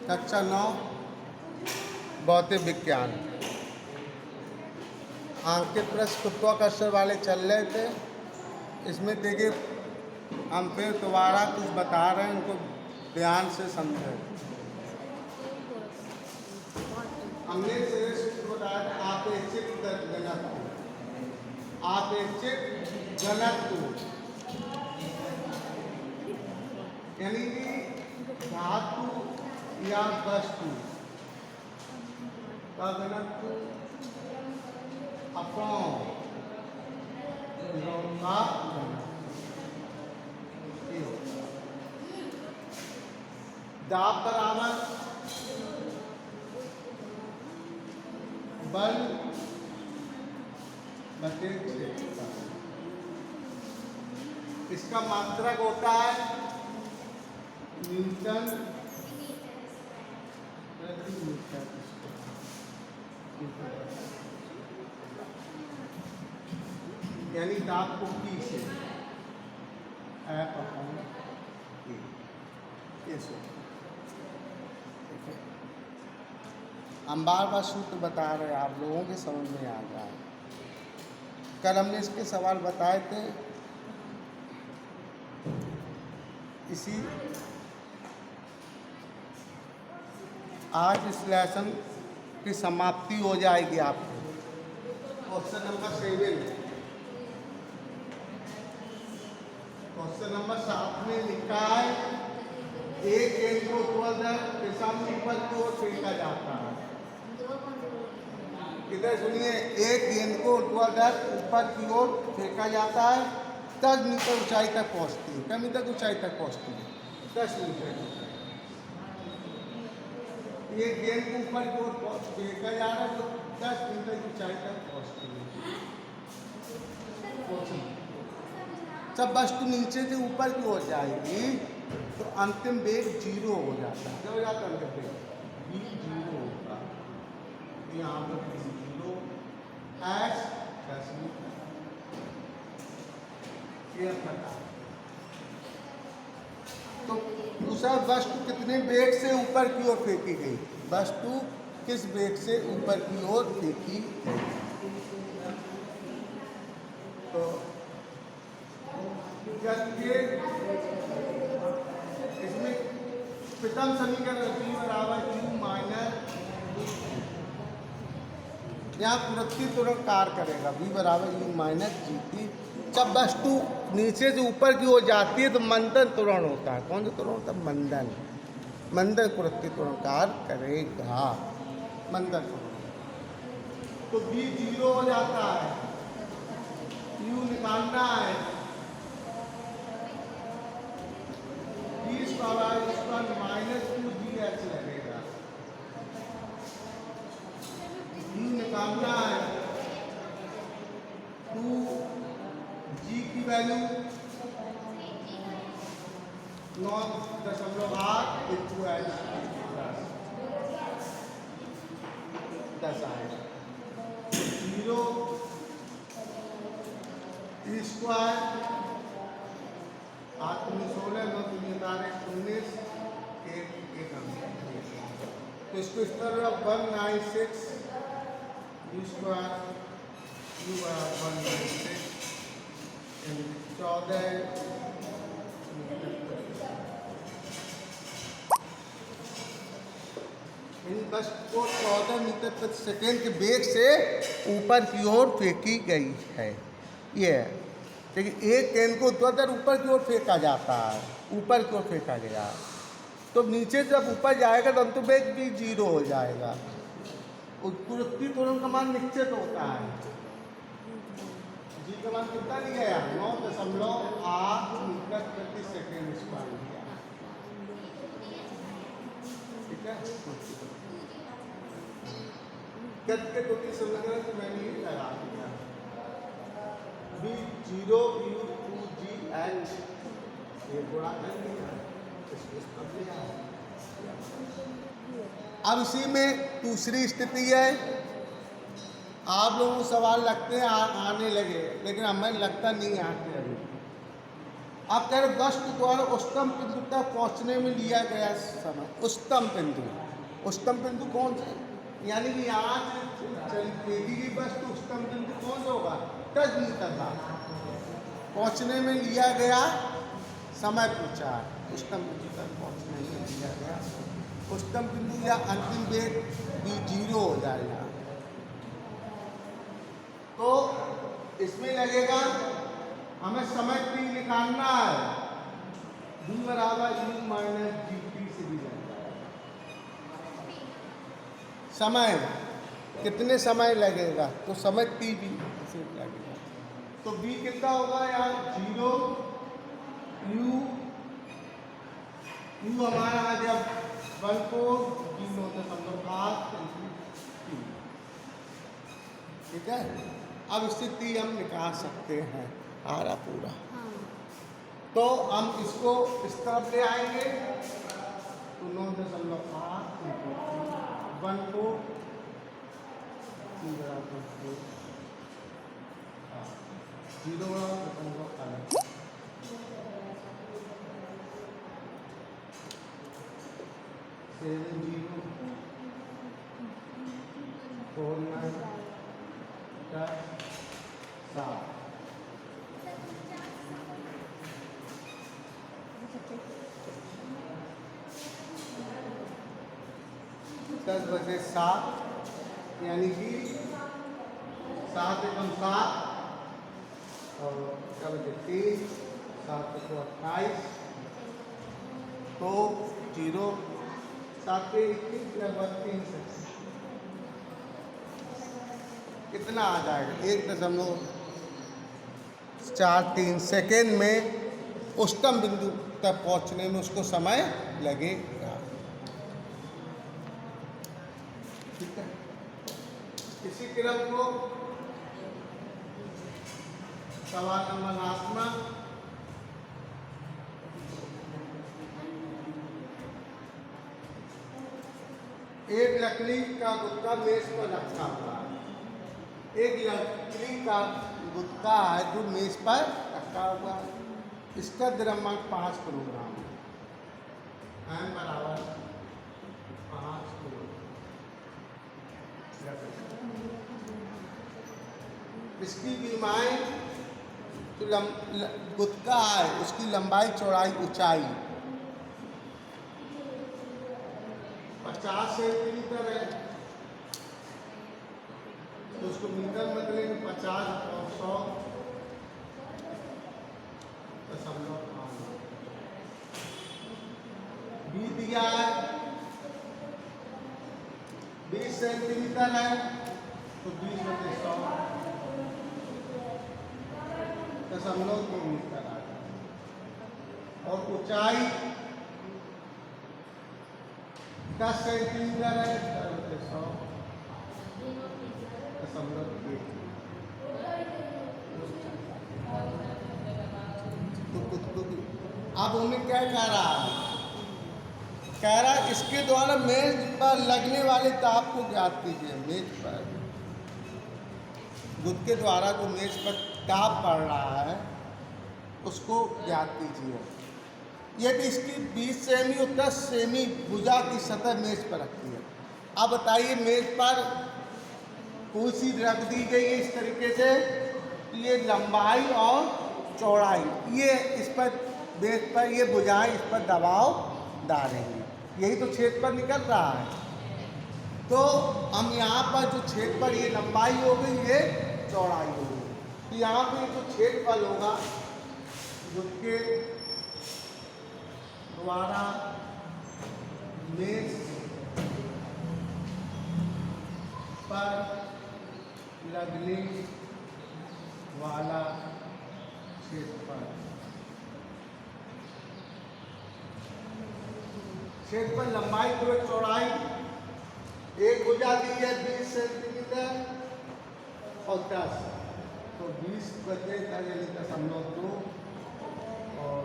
कक्षा 9 भौतिक विज्ञान। अंकित प्रश्न गुरुत्वाकर्षण वाले चल रहे थे। इसमें देखिए हम फिर दोबारा कुछ बता रहे हैं, उनको ध्यान से समझें। हमने सूत्र बताया था आपेक्षिक घनत्व। आपेक्षिक घनत्व यानी कि धातु या वस्तु का घनत्व अपॉन का दाब बराबर बल बटे क्षेत्रफल। इसका मात्रक होता है न्यूटन प्रति मीटर यानी दाब को P से F अपॉन E ये सूत्र। हम बार बार सूत्र बता रहे हैं, आप लोगों के समझ में आ जाए। कल हमने इसके सवाल बताए थे। इसी आज इस लेसन की समाप्ति हो जाएगी आपको। क्वेश्चन नंबर 7 क्वेश्चन नंबर 7 में लिखा है एक गेंद को ऊर्ध्वाधर दिशा में ऊपर की ओर फेंका जाता है। इधर सुनिए, एक गेंद को ऊर्ध्वाधर ऊपर की ओर फेंका जाता है, 10 मीटर ऊंचाई तक पहुंचती है। क्या मीटर ऊंचाई तक पहुंचती है? 10 मीटर। एक गेंद को ऊपर की ओर फेंका जा रहा है तो 10 मीटर ऊंचाई तक पहुंचती है। जब वस्तु नीचे से ऊपर की ओर जाएगी तो अंतिम वेग 0 हो जाता है। क्या हो जाता है अंतिम वेग? v 0 होगा। यहाँ पर 0 s 10 मीटर। ये पता। तो दूसरा, वस्तु कितने वेग से ऊपर की ओर फेंकी गई? वस्तु किस वेग से ऊपर की ओर फेंकी गई? तो इसमें प्रथम समीकरण v बराबर q माइनस यहाँ प्रवृत्ति तुरंत कार्य करेगा। v बराबर u माइनस GT। जब वस्तु नीचे से ऊपर की ओर जाती है तो मंदन त्वरण होता है। कौन सा त्वरण होता है? मंदन। मंदन प्रवृत्ति त्वरण कार्य करेगा। मंदन तो v 0 हो जाता है। u निकालना है। माइनस 2gh लगेगा। u निकालना है 2g की वैल्यू 9.8 इंटू h 10 आएगा। 0 e स्क्वायर 8 में 16 9 3 19 एक तो इसको इस तरह 196 u स्क्वायर u 196 14 बस को 14 मीटर प्रति सेकेंड के वेग से ऊपर की ओर फेंकी गई है। ये है। देखिए, एक गेंद को ऊर्ध्वाधर ऊपर की ओर फेंका जाता है, ऊपर की ओर फेंका गया तो नीचे जब ऊपर जाएगा तो अंतिम वेग भी 0 हो जाएगा। उत्पत्ति त्वरण का मान निश्चित होता है। जी का मान कितना लिया गया? 9.8 मीटर प्रति सेकेंड स्क्वायर लिया। ठीक है। गति के 2-3 समीकरण तो मैंने ही लगा दिया। v 0 u 2gh ये गुणा कर दिया। अब इसी में दूसरी स्थिति है। आप लोगों को सवाल लगते हैं आने लगे, लेकिन हमें लगता नहीं आते अभी। आप कह रहे वस्तु द्वारा उच्चतम बिंदु तक पहुंचने में लिया गया समय। उच्चतम बिंदु कौन सा, यानी कि यहाँ से चलती गई वस्तु उच्चतम बिंदु कौन सा होगा, 10 मीटर का पहुंचने में लिया गया समय पूछा है। उच्चतम बिंदु तक पहुंचने में लिया गया उच्चतम बिंदु या अंतिम वेग भी 0 हो जाएगा। तो इसमें लगेगा हमें समय t निकालना है, v बराबर u माइनस जी टी से भी लगता है। समय कितने समय लगेगा, तो समय t भी से लगेगा। तो v कितना होगा यार 0, u हमारा आ गया 1.0.8, ठीक है। अब इससे t हम निकाल सकते हैं आरा पूरा। तो हम इसको इस तरफ ले आएंगे तो 9.8 1 को 10 बजे 7, यानी कि 7 एकम 7 और क्या बजे 3, 7 को 28, तो 0 7 पे 21 लगभग 3 से कितना आ जाएगा, 1.43 सेकेंड में उच्चतम बिंदु तक पहुंचने में उसको समय लगेगा। ठीक है, इसी क्रम को सवाल नंबर 8 में एक लकड़ी का गुटका मेज पर रखा हुआ है। एक लकड़ी का गुटका है जो मेज पर रखा हुआ है। इसका द्रव्यमान 5 किलोग्राम है, m बराबर 5 किलोग्राम। इसकी बीमारी जो गुटका है उसकी लंबाई चौड़ाई ऊंचाई 50 सेंटीमीटर है, तो उसको मीटर में बदलेंगे 50 और 100 दशमलव 20 दिया है, 20 सेंटीमीटर है तो 20/100 दशमलव 2 मीटर आ जाए। और ऊंचाई 10 सेंटीमीटर है, 10/100 दशमलव 1। अब उन्हें क्या कह रहा है, कह रहा है इसके द्वारा मेज पर लगने वाले ताप को ज्ञात कीजिए। मेज पर गुद के द्वारा जो मेज पर ताप पड़ रहा है उसको ज्ञात कीजिए। यदि इसकी 20 सेमी और 10 सेमी भुजा की सतह मेज पर रखती है। अब बताइए मेज पर कोई सी रख दी गई है इस तरीके से, ये लंबाई और चौड़ाई, ये इस पर मेज पर ये भुजाएं इस पर दबाव डालेंगी, यही तो छेद पर निकल रहा है। तो हम यहाँ पर जो छेद पर ये लंबाई हो गई, ये चौड़ाई हो गई, तो यहाँ पे जो छेद पर होगा उसके द्वारा मेज पर लगने वाला क्षेत्रफल, क्षेत्रफल लंबाई तो चौड़ाई एक भुजा दी है 20 सेंटीमीटर और 10, तो 20 बचे यानी 0.2 और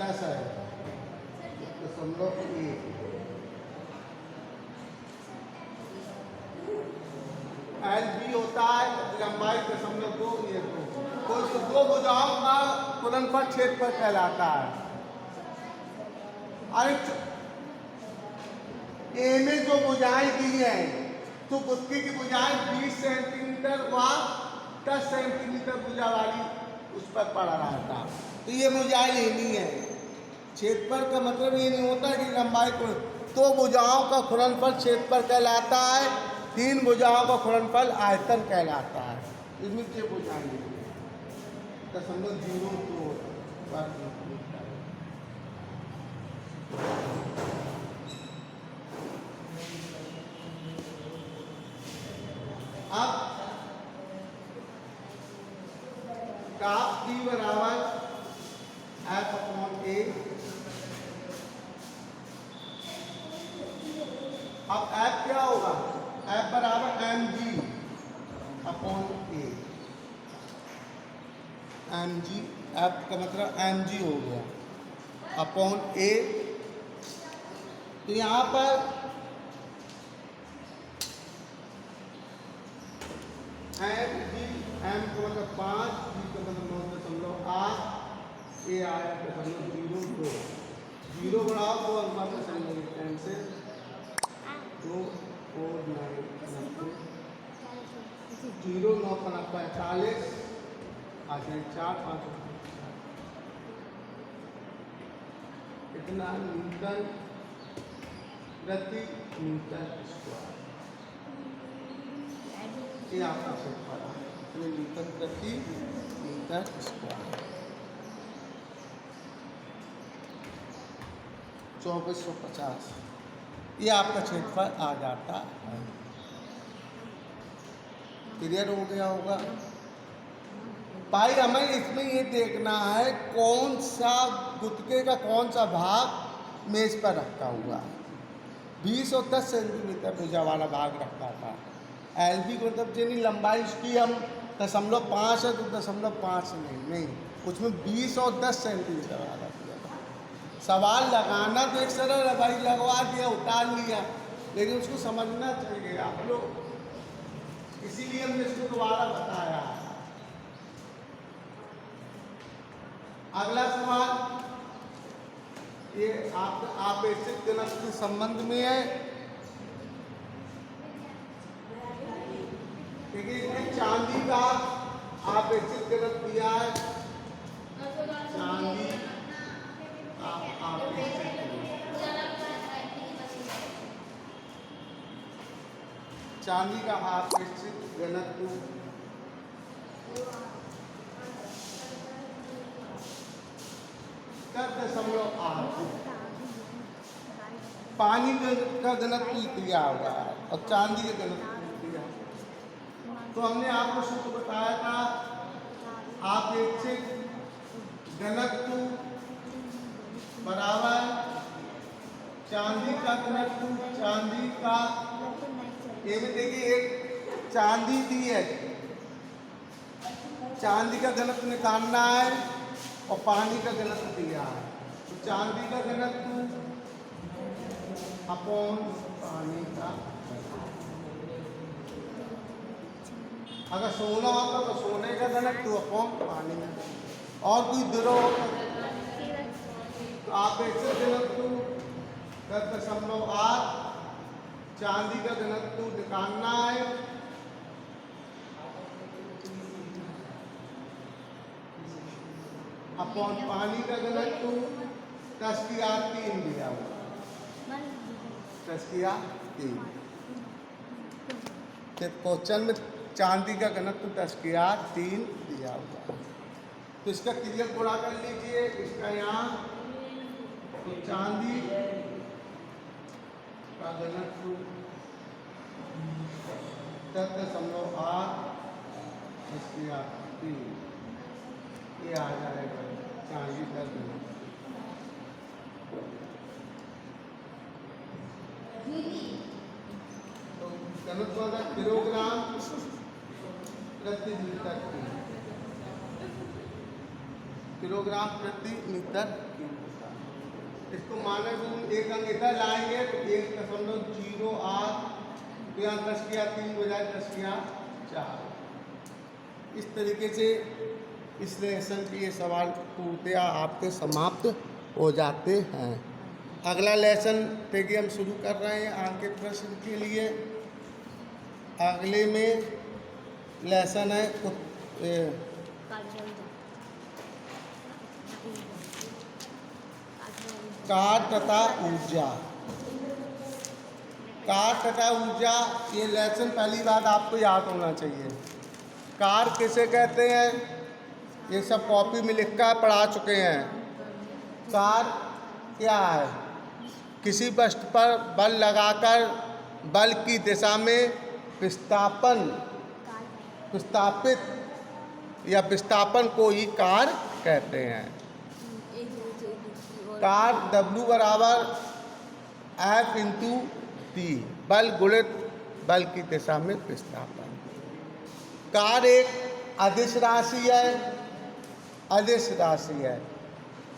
10 है 0.1। एल बी होता है लंबाई 0.2, ये 2, तो दो भुजाओं का गुणनफल क्षेत्रफल कहलाता है। अरे ए में जो भुजाएं दी हैं तो गुत्ती की भुजाएं 20 सेंटीमीटर व 10 सेंटीमीटर भुजा वाली उस पर पड़ रहा था, तो ये भुजाएं लेनी है। क्षेत्रफल का मतलब ये नहीं होता कि लंबाई को, तो भुजाओं का गुणनफल क्षेत्रफल कहलाता है, 3 भुजाओं का गुणनफल आयतन कहलाता है। इसमें क्या भुजाएं 0.02 अब काफ डी बराबर F/A। अब F क्या होगा? F बराबर mg/a। mg, F का मतलब mg हो गया अपॉन a। तो यहाँ पर mg, m का मतलब 5, g का मतलब 9.8, a आया 0.02। 0 बढ़ाओ तो अंक में चलेंगे 10 से 2 4 9 90, 0 9 का 45, आगे 4 5 इतना न्यूटन प्रति मीटर स्क्वायर। ये आपका क्षेत्रफल है, न्यूटन प्रति मीटर स्क्वायर। 2450 ये आपका क्षेत्रफल आ जाता है। क्लियर हो गया होगा भाई। हमें इसमें ये देखना है कौन सा गुत्के का कौन सा भाग मेज पर रखा हुआ है। 20 और 10 सेंटीमीटर भुजा वाला भाग रखा था। एलबी को मतलब यानी लंबाई उसकी हम 0.5 है तो 0.5 नहीं, उसमें 20 और 10 सेंटीमीटर वाला दिया था। सवाल लगाना तो एक सरल है भाई, लगवा दिया उतार लिया, लेकिन उसको समझना चाहिए आप लोग, इसीलिए हमने इसको दोबारा बताया। अगला सवाल ये आपेक्षिक घनत्व के संबंध में है। देखिए इसमें चांदी का आपेक्षिक घनत्व दिया है, चांदी चांदी का आपेक्षिक घनत्व 10.8। पानी का घनत्व दिया होगा और चांदी का घनत्व दिया। तो हमने आपको सूत्र बताया था आपेक्षिक घनत्व बराबर चांदी का घनत्व, चांदी का ये में देखिए एक चांदी दी है, चांदी का घनत्व निकालना है और पानी का घनत्व दिया है। तो चांदी का घनत्व अपॉन पानी का, अगर सोना होता तो सोने का घनत्व अपॉन पानी में, और कोई द्रव तो आपेक्षिक घनत्व 10.8, चांदी का घनत्व निकालना है अपॉन पानी का घनत्व 10⁻³ दिया हुआ, 10⁻³। क्वेश्चन में चांदी का घनत्व 10⁻³ दिया हुआ। तो इसका क्रिया गुणा कर लीजिए, इसका यहाँ तो चांदी का घनत्व 10.8 10⁻³ ये आ जाएगा चांदी का घनत्व। तो घनत्व होगा किलोग्राम प्रति मीटर क्यूब, किलोग्राम प्रति मीटर क्यूब। इसको मानक रूप एक अंक इधर लाएंगे तो 1.08, तो यहाँ 10⁻³ बजाय 10⁻⁴। इस तरीके से इस लेसन के ये सवाल पूर्णतया आपके समाप्त हो जाते हैं। अगला लेसन देखिए हम शुरू कर रहे हैं आगे के प्रश्न के लिए। अगले में लेसन है कार्य तथा ऊर्जा। कार्य तथा ऊर्जा, ये लेसन पहली बात आपको याद होना चाहिए। कार्य किसे कहते हैं, ये सब कॉपी में लिखकर पढ़ा चुके हैं। कार्य क्या है, किसी वस्तु पर बल लगाकर बल की दिशा में विस्थापित या विस्थापन को ही कार्य कहते हैं। कार्य W बराबर F इंटू T, बल गुणित बल की दिशा में विस्थापन। कार्य एक अदिश राशि है, अदिश राशि है।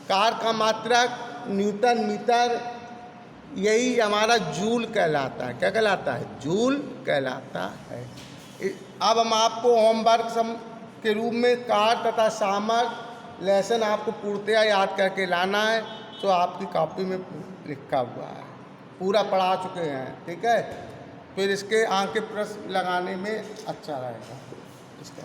कार्य का मात्रक न्यूटन मीटर, यही हमारा जूल कहलाता है। क्या कहलाता है, जूल कहलाता है। अब हम आपको होमवर्क के रूप में कार्य तथा सामर्थ्य लेसन आपको पूर्णतया याद करके लाना है। तो आपकी कॉपी में लिखा हुआ है, पूरा पढ़ा चुके हैं, ठीक है। फिर इसके आगे प्रश्न लगाने में अच्छा रहेगा इसका।